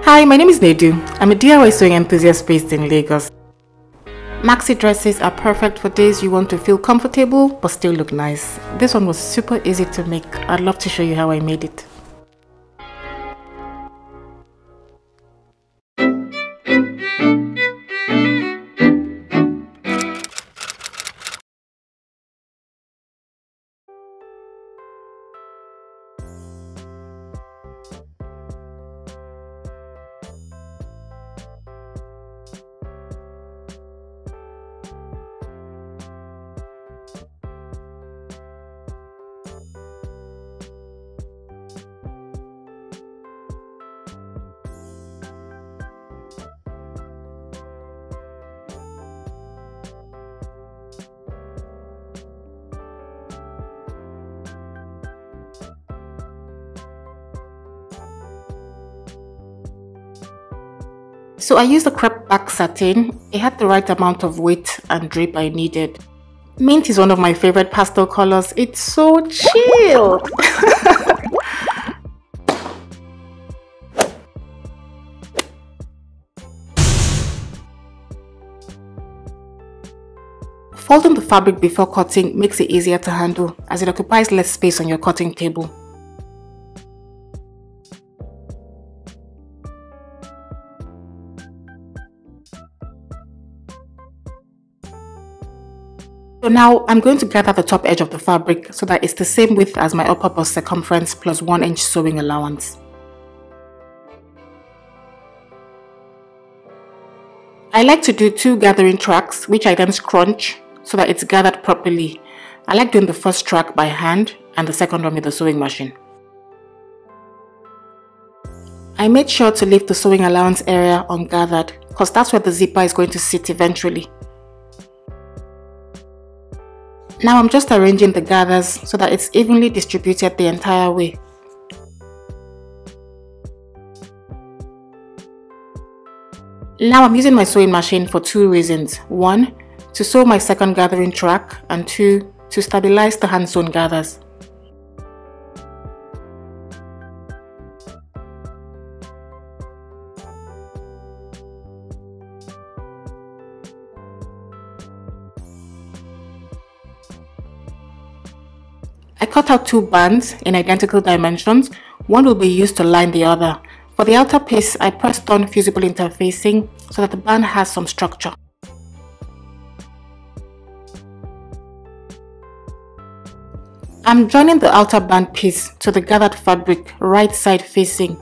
Hi, my name is Nedu. I'm a DIY sewing enthusiast based in Lagos. Maxi dresses are perfect for days you want to feel comfortable but still look nice. This one was super easy to make. I'd love to show you how I made it. So I used a crepe back satin. It had the right amount of weight and drape I needed. Mint is one of my favorite pastel colors. It's so chill. Folding the fabric before cutting makes it easier to handle as it occupies less space on your cutting table. So now I'm going to gather the top edge of the fabric so that it's the same width as my upper bust circumference plus 1 inch sewing allowance. I like to do 2 gathering tracks, which I then scrunch so that it's gathered properly. I like doing the first track by hand and the second one with the sewing machine. I made sure to leave the sewing allowance area ungathered because that's where the zipper is going to sit eventually. Now I'm just arranging the gathers so that it's evenly distributed the entire way. Now I'm using my sewing machine for 2 reasons. 1, to sew my second gathering track, and 2, to stabilize the hand sewn gathers. I cut out 2 bands in identical dimensions. One will be used to line the other. For the outer piece, I pressed on fusible interfacing so that the band has some structure. I'm joining the outer band piece to the gathered fabric right side facing.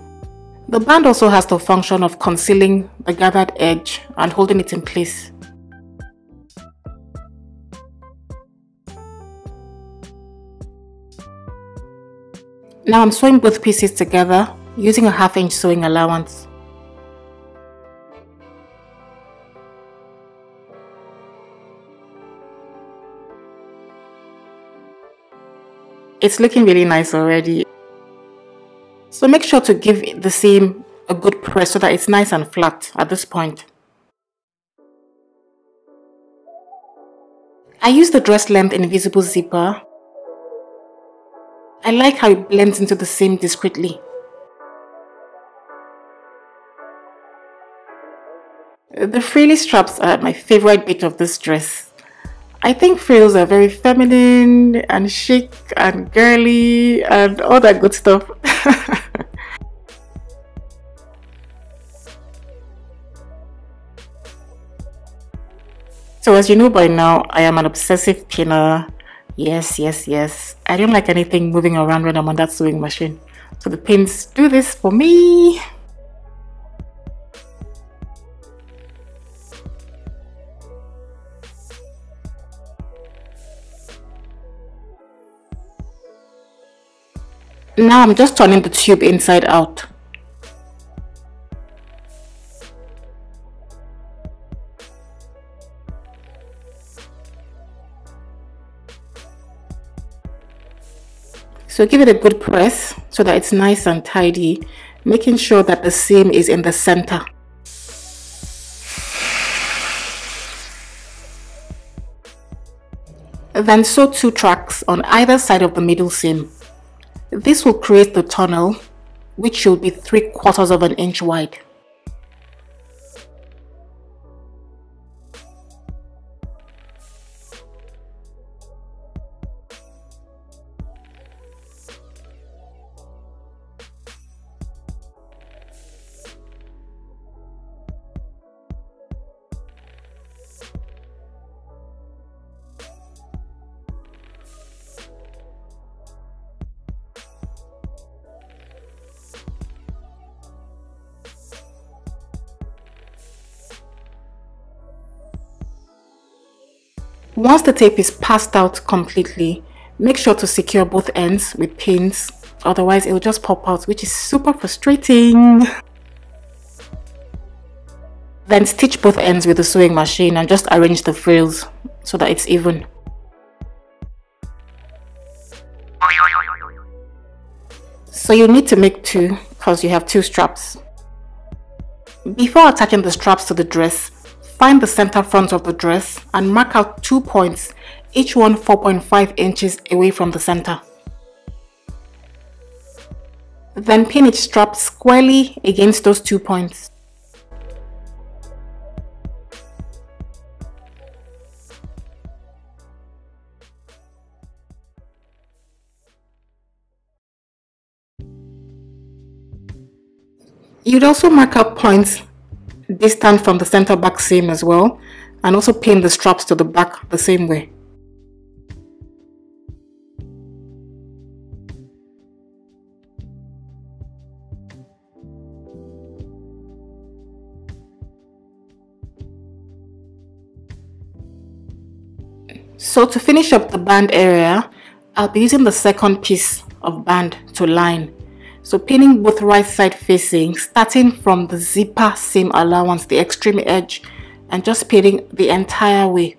The band also has the function of concealing the gathered edge and holding it in place. Now I'm sewing both pieces together using a 1/2 inch sewing allowance. It's looking really nice already. So make sure to give the seam a good press so that it's nice and flat at this point. I use the dress length invisible zipper. I like how it blends into the seam discreetly. The frilly straps are my favorite bit of this dress. I think frills are very feminine and chic and girly and all that good stuff. So as you know by now, I am an obsessive pinner. Yes. I don't like anything moving around when I'm on that sewing machine. So the pins do this for me. Now I'm just turning the tube inside out. So give it a good press so that it's nice and tidy, making sure that the seam is in the center. Then sew 2 tracks on either side of the middle seam. This will create the tunnel, which should be 3/4 of an inch wide. Once the tape is passed out completely, make sure to secure both ends with pins, otherwise it will just pop out, which is super frustrating. Then stitch both ends with the sewing machine and just arrange the frills so that it's even. So you need to make two because you have two straps. Before attaching the straps to the dress, find the center front of the dress and mark out 2 points, each one 4.5 inches away from the center. Then pin each strap squarely against those 2 points. You'd also mark out points distant from the center back seam as well, and also pin the straps to the back the same way. So to finish up the band area, I'll be using the second piece of band to line. So pinning both right side facing, starting from the zipper seam allowance, the extreme edge, and just pinning the entire way.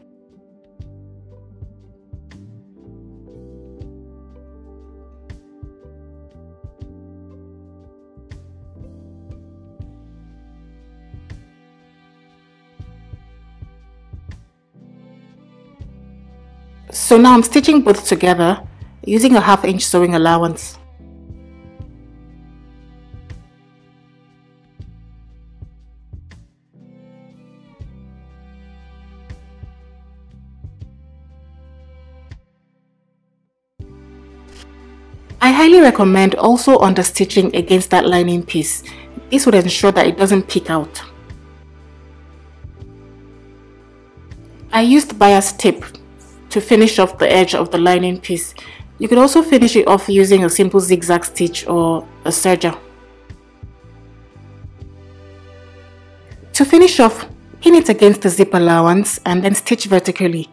So now I'm stitching both together using a 1/2 inch sewing allowance. I highly recommend also understitching against that lining piece. This would ensure that it doesn't peek out. I used bias tape to finish off the edge of the lining piece. You could also finish it off using a simple zigzag stitch or a serger. To finish off, pin it against the zip allowance and then stitch vertically.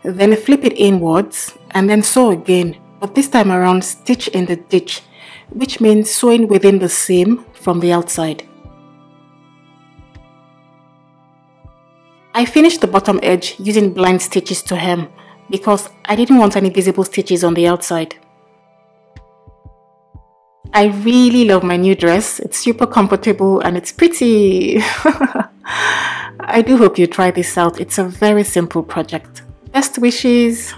Then flip it inwards and then sew again. But this time around, stitch in the ditch, which means sewing within the seam from the outside. I finished the bottom edge using blind stitches to hem because I didn't want any visible stitches on the outside. I really love my new dress. It's super comfortable and it's pretty. I do hope you try this out. It's a very simple project. Best wishes!